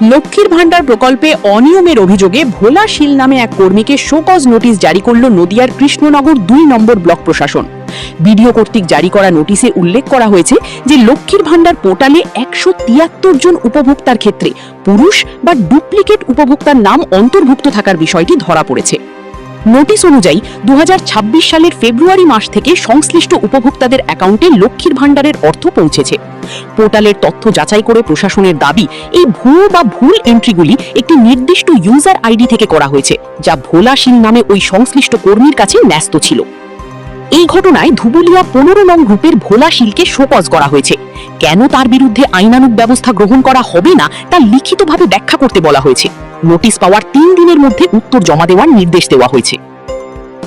লক্ষ্মীর ভান্ডার প্রকল্পে অনিয়মের অভিযোগে ভোলা শীল নামে এক কর্মীকে শোকজ নোটিশ জারি করল নদিয়ার কৃষ্ণনগর ২ নম্বর ব্লক প্রশাসন। বিডিও কর্তৃক জারি করা নোটিশে উল্লেখ করা হয়েছে যে লক্ষ্মীর ভান্ডার পোর্টালে ১৭৩ জন উপভোক্তার ক্ষেত্রে পুরুষ বা ডুপ্লিকেট উপভোক্তার নাম অন্তর্ভুক্ত থাকার বিষয়টি ধরা পড়েছে। নোটিশ অনুযায়ী ২০২৬ সালের ফেব্রুয়ারি মাস থেকে সংশ্লিষ্ট উপভোক্তাদের অ্যাকাউন্টে লক্ষ্মীর ভান্ডারের অর্থ পৌঁছেছে। পোর্টালের তথ্য যাচাই করে প্রশাসনের দাবি, এই ভুয়ো বা ভুল এন্ট্রিগুলি একটি নির্দিষ্ট ইউজার আইডি থেকে করা হয়েছে, যা ভোলা শীল নামে ওই সংশ্লিষ্ট কর্মীর কাছে ন্যস্ত ছিল। এই ঘটনায় ধুবুলিয়া ১৫ নং গ্রুপের ভোলা শীলকে শোকজ করা হয়েছে। কেন তার বিরুদ্ধে আইনানুগ ব্যবস্থা গ্রহণ করা হবে না তা লিখিতভাবে ব্যাখ্যা করতে বলা হয়েছে। নোটিশ পাওয়ার ৩ দিনের মধ্যে উত্তর জমা দেওয়ার নির্দেশ দেওয়া হয়েছে।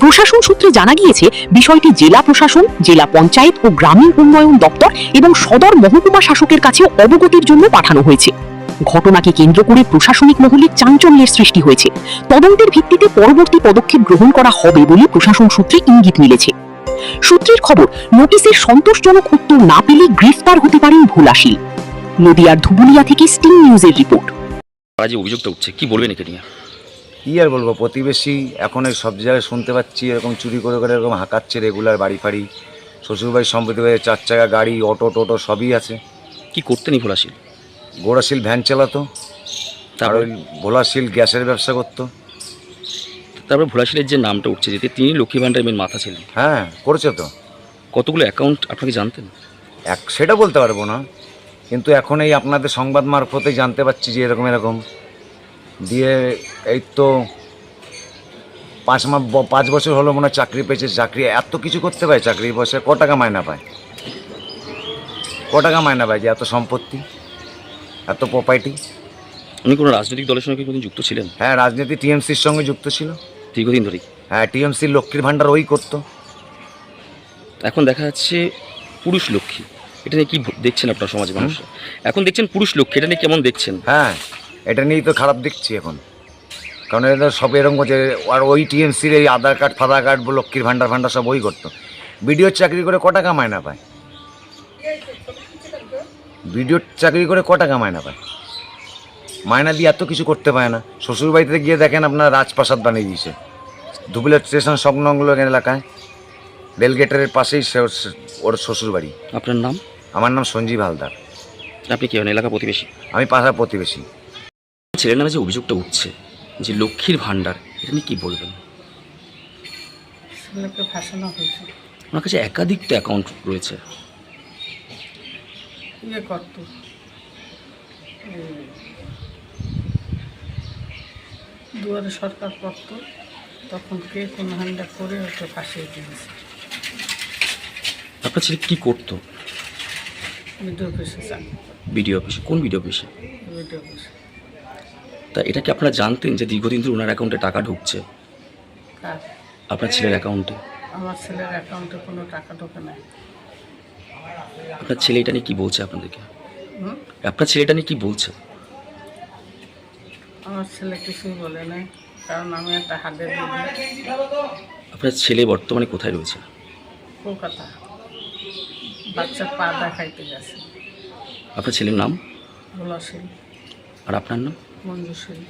প্রশাসন সূত্রে জানা গিয়েছে, বিষয়টি জেলা প্রশাসন, জেলা পঞ্চায়েত ও গ্রামীণ উন্নয়ন দপ্তর এবং সদর মহকুমা শাসকের কাছেও অবগতির জন্য পাঠানো হয়েছে। ঘটনাকে কেন্দ্র করে প্রশাসনিক মহলে চাঞ্চল্যের সৃষ্টি হয়েছে। তদন্তের ভিত্তিতে পরবর্তী পদক্ষেপ গ্রহণ করা হবে বলে প্রশাসন সূত্রে ইঙ্গিত মিলেছে। সূত্রের খবর, নোটিশের সন্তোষজনক উত্তর না পেলে গ্রেফতার হতে পারেন ভোলা শীল। নদিয়ার ধুবুলিয়া থেকে স্টিং নিউজের রিপোর্ট। যে অভিযোগটা উঠছে, কি বলবেন একে নিয়ে? কী আর বলবো, প্রতিবেশী এখন এই সব জায়গায় শুনতে পাচ্ছি এরকম চুরি করে করে এরকম হাঁকাচ্ছে রেগুলার বাড়ি ফাড়ি। শ্বশুরবাড়ির সম্পত্তি হয়ে ৪ চাকা গাড়ি, অটো টোটো সবই আছে। কি করতেন ভোলা শীল? গোড়াশীল ভ্যান চালাতো, আর ওই ভোলা শীল গ্যাসের ব্যবসা করতো। তারপরে ভোলা শীলের যে নামটা উঠছে, যেতে তিনি লক্ষ্মী ভান্ডারের মেন মাথা ছিলেন। হ্যাঁ, করেছে তো। কতগুলো অ্যাকাউন্ট আপনাকে জানতেন? সেটা বলতে পারবো না, কিন্তু এখন এই আপনাদের সংবাদ মারফতেই জানতে পারছি যে এরকম এরকম দিয়ে। এই তো 5 বছর হলো মনে হয় চাকরি পেয়েছে। চাকরি এত কিছু করতে পারে, চাকরির বয়সে ক টাকা মায়না পায়? যে এত সম্পত্তি, এত প্রপার্টি। উনি কোনো রাজনৈতিক দলের সঙ্গে কোনোদিন যুক্ত ছিলেন? হ্যাঁ, রাজনীতি টিএমসির সঙ্গে যুক্ত ছিল দীর্ঘদিন ধরেই। হ্যাঁ, টিএমসির লক্ষ্মীর ভান্ডার ওই করতো। এখন দেখা যাচ্ছে পুরুষ লক্ষ্মী, এটা নিয়ে কি দেখছেন আপনার সমাজে মানুষ? এখন দেখছেন পুরুষ লক্ষ্মী, এটা নিয়ে কেমন দেখছেন? হ্যাঁ, এটা নিয়েই তো খারাপ দেখছি এখন, কারণ এটা সব এরকম করছে। আর ওই টিএমসির এই আধার কার্ড ফাধার কার্ড, লক্ষ্মীর ভান্ডার সব ওই করতো। বিডিওর চাকরি করে ক টাকা মায়না পায়? মায়না দিয়ে এত কিছু করতে পারে না। শ্বশুরবাড়িতে গিয়ে দেখেন আপনার রাজপ্রাসাদ বানিয়ে দিয়েছে ধুবুলিয়া স্টেশন সংলগ্ন এলাকায়, রেলগেটের পাশেই ওর শ্বশুরবাড়ি। আপনার নাম? আমার নাম সঞ্জীব হালদার। আপনি কি এলাকা প্রতিবেশী? আমি পাশা প্রতিবেশী। ছেলের নামে যে অভিযোগটা উঠছে যে লক্ষ্মীর ভান্ডার, এটা নিয়ে কি বলবেন? ছেলেকে ফাঁসানো হয়েছে। আমার কাছে একাধিকটা অ্যাকাউন্ট রয়েছে। করতো দুয়ারে সরকার করতো, তখন কে কোন হান্ডা করে ওকে ফাঁসিয়ে দিয়েছে। আপনার ছেলে কি করতো? ভিডিও অফিসে যান। বিডিও অফিসে? কোন বিডিও অফিসে? ভিডিও অফিসে। তা এটা কি আপনারা জানতেন যে দীর্ঘদিন ধরে ওনার অ্যাকাউন্টে টাকা ঢুকছে? কার? আপনার ছেলের অ্যাকাউন্টে। আমার ছেলের অ্যাকাউন্টে কোনো টাকা ঢোকে নাই। আপনার ছেলে এটা নিয়ে কি বলছে আপনাদেরকে? আপনার ছেলে এটা নিয়ে কি বলছে? আমার ছেলে কিছুই বলে নাই, কারণ আমি একটা হাতে দিই। আপনার ছেলে বর্তমানে কোথায় রয়েছে? কলকাতা, বাচ্চার পা দেখাইতে গেছে। আপনার ছেলের নাম? ভোলা শীল। আর আপনার নাম? মঞ্জু শীল।